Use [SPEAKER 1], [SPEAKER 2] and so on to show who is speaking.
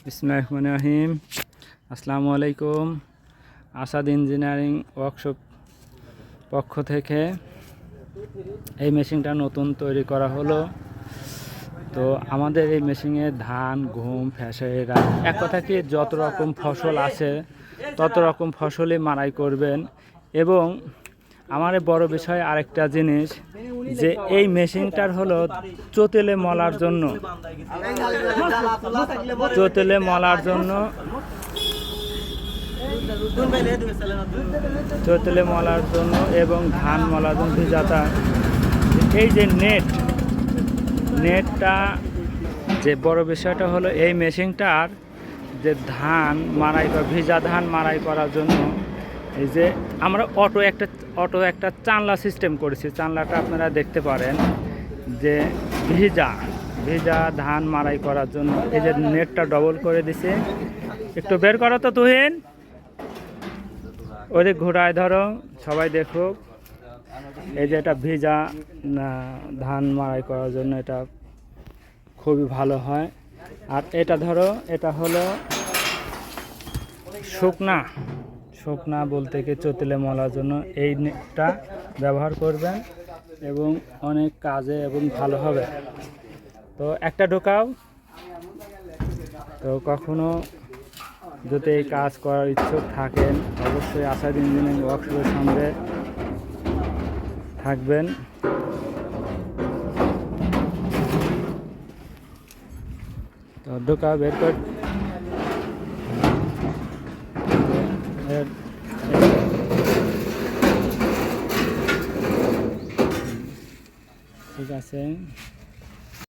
[SPEAKER 1] বিসমিল্লাহির রহমানির রহিম। আসসালামু আলাইকুম। আসাদ ইঞ্জিনিয়ারিং ওয়ার্কশপ পক্ষ থেকে এই মেশিনটা নতুন তৈরি করা হলো। তো আমাদের এই মেশিনে ধান, গম, ফ্যাসেরা এক কথা কি যত রকম ফসল আছে তত রকম ফসলই মাড়াই করবেন। এবং আমার বড় বিষয় আরেকটা জিনিস যে এই মেশিনটার হলো চোতেলে মলার জন্য এবং ধান মলার জন্য ভিজাতা এই যে নেটটা যে বড় বিষয়টা হলো এই মেশিনটার যে ধান মাড়াই বা ভিজা ধান মাড়াই করার জন্য এই যে আমরা অটো একটা চানলা সিস্টেম করেছি। চানলাটা আপনারা দেখতে পারেন যে ভিজা ধান মাড়াই করার জন্য এই যে নেটটা ডবল করে দিছে। একটু বের করো তো তুহিন, ওই যে ঘোড়ায় ধরো, সবাই দেখুক। এই যে এটা ভিজা ধান মাড়াই করার জন্য এটা খুবই ভালো হয়। আর এটা ধরো, এটা হলো শুকনা বলতে কি চোতেলে মলার জন্য এই নেটটা ব্যবহার করবেন এবং অনেক কাজে এবং ভালো হবে। তো একটা ঢোকাও। তো কখনো যদি এই কাজ করার ইচ্ছুক থাকেন অবশ্যই আসাদ ইঞ্জিনিয়ারিং ওয়ার্কশপের সঙ্গে থাকবেন। তো ঢোকা বের কর। ঠিক আছে।